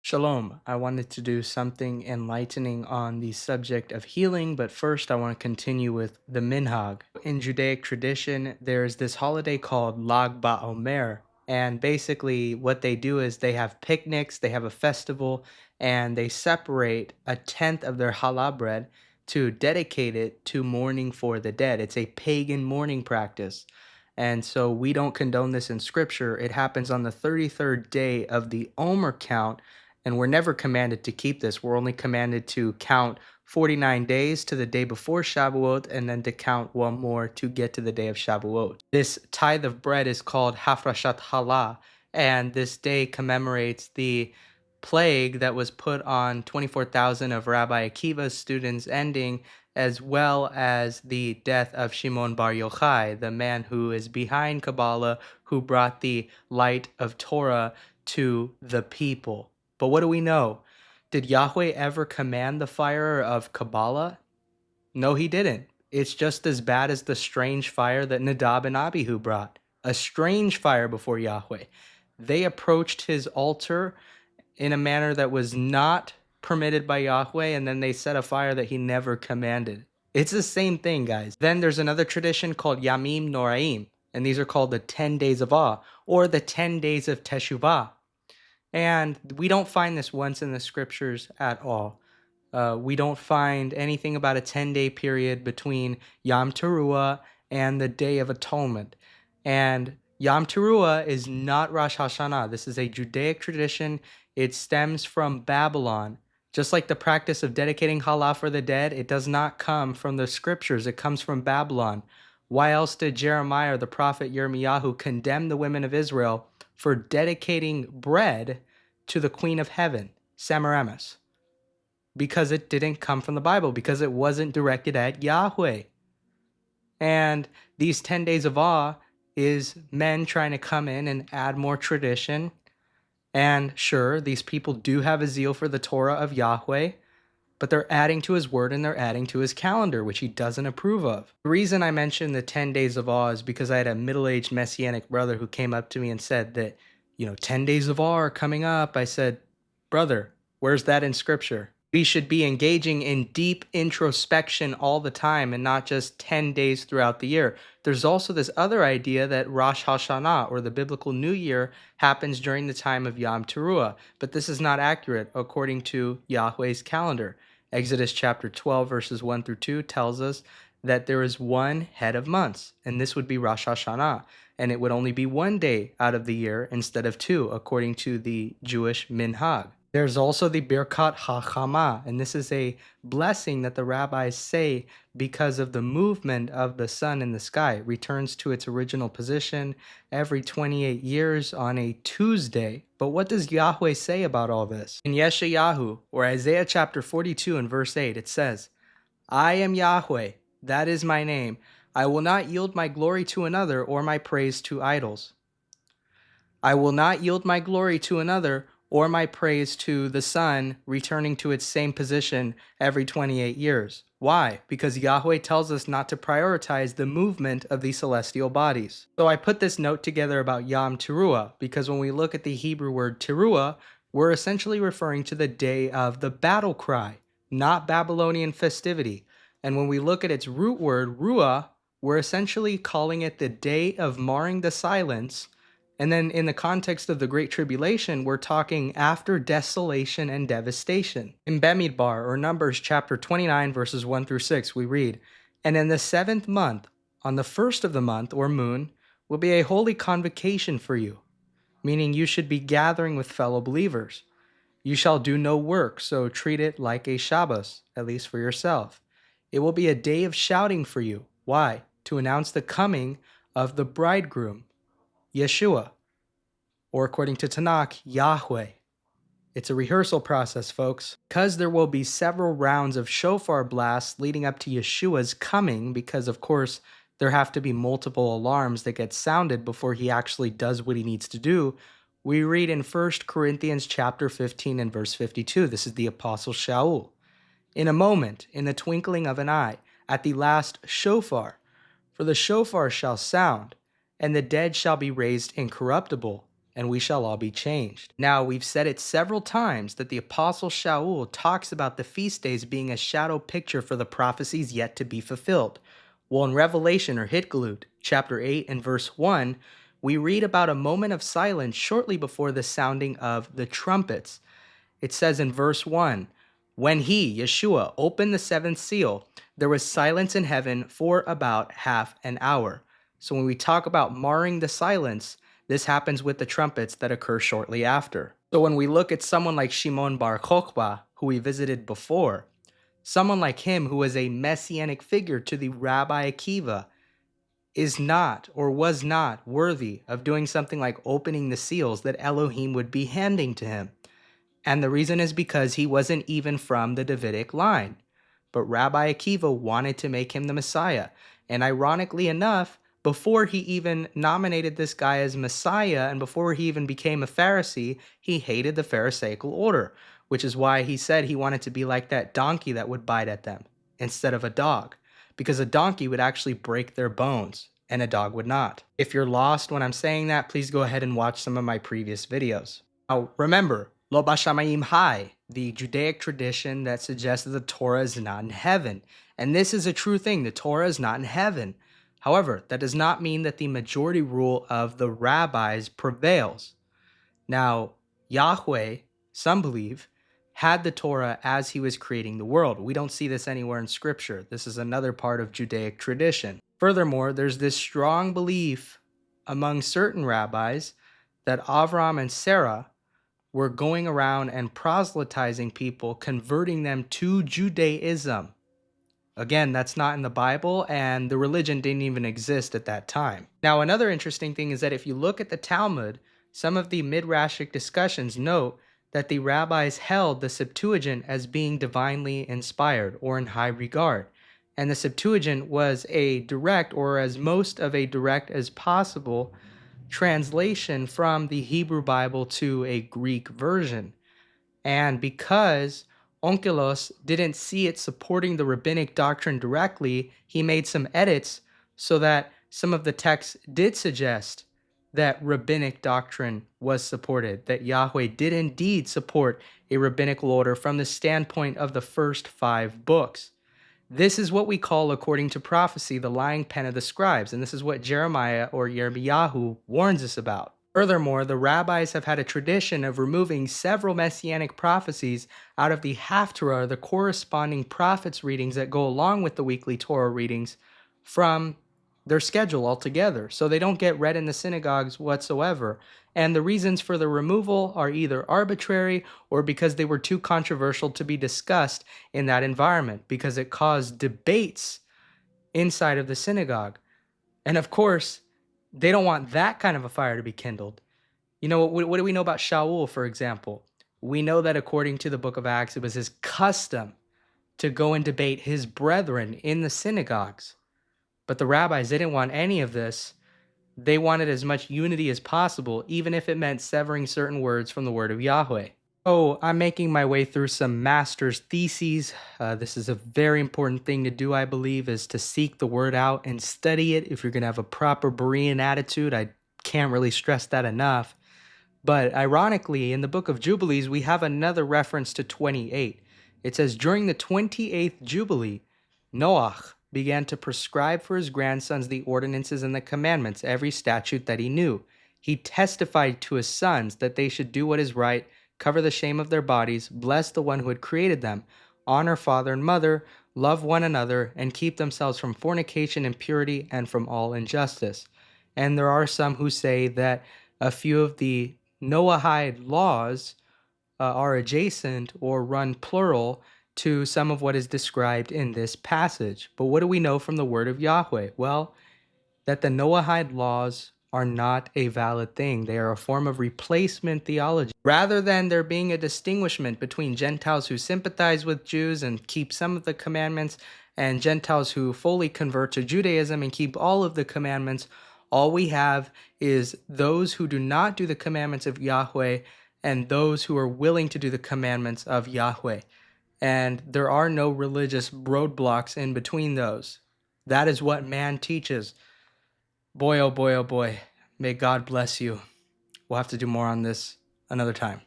Shalom. I wanted to do something enlightening on the subject of healing, but first I want to continue with the Minhag. In Judaic tradition, there's this holiday called Lag BaOmer, and basically what they do is they have picnics, they have a festival, and they separate a tenth of their challah bread to dedicate it to mourning for the dead. It's a pagan mourning practice. And so we don't condone this in scripture. It happens on the 33rd day of the Omer count, and we're never commanded to keep this. We're only commanded to count 49 days to the day before Shavuot and then to count one more to get to the day of Shavuot. This tithe of bread is called Hafrashat Challah, and this day commemorates the plague that was put on 24,000 of Rabbi Akiva's students ending, as well as the death of Shimon Bar Yochai, the man who is behind Kabbalah, who brought the light of Torah to the people. But what do we know? Did Yahweh ever command the fire of Kabbalah? No, he didn't. It's just as bad as the strange fire that Nadab and Abihu brought. A strange fire before Yahweh. They approached his altar in a manner that was not permitted by Yahweh, and then they set a fire that he never commanded. It's the same thing, guys. Then there's another tradition called Yamim Noraim, and these are called the 10 days of awe, or the 10 days of Teshuvah. And we don't find this once in the scriptures at all. We don't find anything about a 10-day period between Yom Teruah and the Day of Atonement. And Yom Teruah is not Rosh Hashanah. This is a Judaic tradition. It stems from Babylon. Just like the practice of dedicating challah for the dead, it does not come from the scriptures. It comes from Babylon. Why else did Jeremiah or the prophet Yirmiyahu condemn the women of Israel for dedicating bread to the Queen of Heaven, Semiramis? Because it didn't come from the Bible, because it wasn't directed at Yahweh. And these 10 days of awe is men trying to come in and add more tradition. And sure, these people do have a zeal for the Torah of Yahweh, but they're adding to his word and they're adding to his calendar, which he doesn't approve of. The reason I mentioned the 10 days of awe is because I had a middle-aged Messianic brother who came up to me and said that, 10 days of awe are coming up. I said, brother, where's that in scripture? We should be engaging in deep introspection all the time and not just 10 days throughout the year. There's also this other idea that Rosh Hashanah, or the biblical New Year, happens during the time of Yom Teruah, but this is not accurate according to Yahweh's calendar. Exodus chapter 12 verses 1 through 2 tells us that there is one head of months, and this would be Rosh Hashanah, and it would only be one day out of the year instead of two, according to the Jewish Minhag. There's also the Birkat HaChama, and this is a blessing that the rabbis say because of the movement of the sun in the sky. It returns to its original position every 28 years on a Tuesday. But what does Yahweh say about all this? In Yeshayahu, or Isaiah chapter 42 and verse 8, it says, I am Yahweh, that is my name. I will not yield my glory to another or my praise to idols. I will not yield my glory to another or my praise to the sun returning to its same position every 28 years. Why? Because Yahweh tells us not to prioritize the movement of these celestial bodies. So I put this note together about Yom Teruah, because when we look at the Hebrew word Teruah, we're essentially referring to the day of the battle cry, not Babylonian festivity. And when we look at its root word, Ruah, we're essentially calling it the day of marring the silence. And then in the context of the Great Tribulation, we're talking after desolation and devastation. In Bemidbar, or Numbers chapter 29, verses 1 through 6, we read, And in the 7th month, on the 1st of the month, or moon, will be a holy convocation for you, meaning you should be gathering with fellow believers. You shall do no work, so treat it like a Shabbos, at least for yourself. It will be a day of shouting for you. Why? To announce the coming of the bridegroom, Yeshua, or according to Tanakh, Yahweh. It's a rehearsal process, folks. Because there will be several rounds of shofar blasts leading up to Yeshua's coming, because of course there have to be multiple alarms that get sounded before he actually does what he needs to do, we read in 1 Corinthians chapter 15 and verse 52. This is the Apostle Shaul. In a moment, in the twinkling of an eye, at the last shofar, for the shofar shall sound, and the dead shall be raised incorruptible, and we shall all be changed. Now, we've said it several times that the Apostle Shaul talks about the feast days being a shadow picture for the prophecies yet to be fulfilled. Well, in Revelation, or Hitgalut, chapter 8 and verse 1, we read about a moment of silence shortly before the sounding of the trumpets. It says in verse 1, when he, Yeshua, opened the seventh seal, there was silence in heaven for about half an hour. So when we talk about marring the silence, this happens with the trumpets that occur shortly after. So when we look at someone like Shimon bar Kokhba, who we visited before, someone like him who was a messianic figure to the Rabbi Akiva, is not or was not worthy of doing something like opening the seals that Elohim would be handing to him. And the reason is because he wasn't even from the Davidic line. But Rabbi Akiva wanted to make him the Messiah. And ironically enough, before he even nominated this guy as Messiah and before he even became a Pharisee, he hated the Pharisaical order, which is why he said he wanted to be like that donkey that would bite at them instead of a dog, because a donkey would actually break their bones and a dog would not. If you're lost when I'm saying that, please go ahead and watch some of my previous videos. Now, remember, Lo Bashamayim Hai, the Judaic tradition that suggests that the Torah is not in heaven. And this is a true thing. The Torah is not in heaven. However, that does not mean that the majority rule of the rabbis prevails. Now, Yahweh, some believe, had the Torah as he was creating the world. We don't see this anywhere in Scripture. This is another part of Judaic tradition. Furthermore, there's this strong belief among certain rabbis that Avram and Sarah were going around and proselytizing people, converting them to Judaism. Again, that's not in the Bible, and the religion didn't even exist at that time. Now, another interesting thing is that if you look at the Talmud, some of the Midrashic discussions note that the rabbis held the Septuagint as being divinely inspired or in high regard. And the Septuagint was a direct, or as most of a direct as possible, translation from the Hebrew Bible to a Greek version. And because Onkelos didn't see it supporting the rabbinic doctrine directly, he made some edits so that some of the texts did suggest that rabbinic doctrine was supported, that Yahweh did indeed support a rabbinical order from the standpoint of the first 5 books. This is what we call, according to prophecy, the lying pen of the scribes, and this is what Jeremiah or Yirmiyahu warns us about. Furthermore, the rabbis have had a tradition of removing several messianic prophecies out of the Haftarah, the corresponding prophets readings that go along with the weekly Torah readings, from their schedule altogether, so they don't get read in the synagogues whatsoever. And the reasons for the removal are either arbitrary or because they were too controversial to be discussed in that environment, because it caused debates inside of the synagogue. And of course, they don't want that kind of a fire to be kindled. You know, what do we know about Shaul, for example? We know that according to the book of Acts, it was his custom to go and debate his brethren in the synagogues. But the rabbis, they didn't want any of this. They wanted as much unity as possible, even if it meant severing certain words from the word of Yahweh. Oh, I'm making my way through some master's theses. This is a very important thing to do, I believe, is to seek the word out and study it if you're going to have a proper Berean attitude. I can't really stress that enough. But ironically, in the book of Jubilees, we have another reference to 28. It says, during the 28th Jubilee, Noach began to prescribe for his grandsons the ordinances and the commandments, every statute that he knew. He testified to his sons that they should do what is right, cover the shame of their bodies, bless the one who had created them, honor father and mother, love one another, and keep themselves from fornication, impurity, and from all injustice. And there are some who say that a few of the Noahide laws are adjacent or run plural to some of what is described in this passage. But what do we know from the word of Yahweh? Well, that the Noahide laws are not a valid thing. They are a form of replacement theology. Rather than there being a distinguishment between Gentiles who sympathize with Jews and keep some of the commandments and Gentiles who fully convert to Judaism and keep all of the commandments, all we have is those who do not do the commandments of Yahweh and those who are willing to do the commandments of Yahweh. And there are no religious roadblocks in between those. That is what man teaches. Boy, oh boy, oh boy. May God bless you. we'll have to do more on this another time.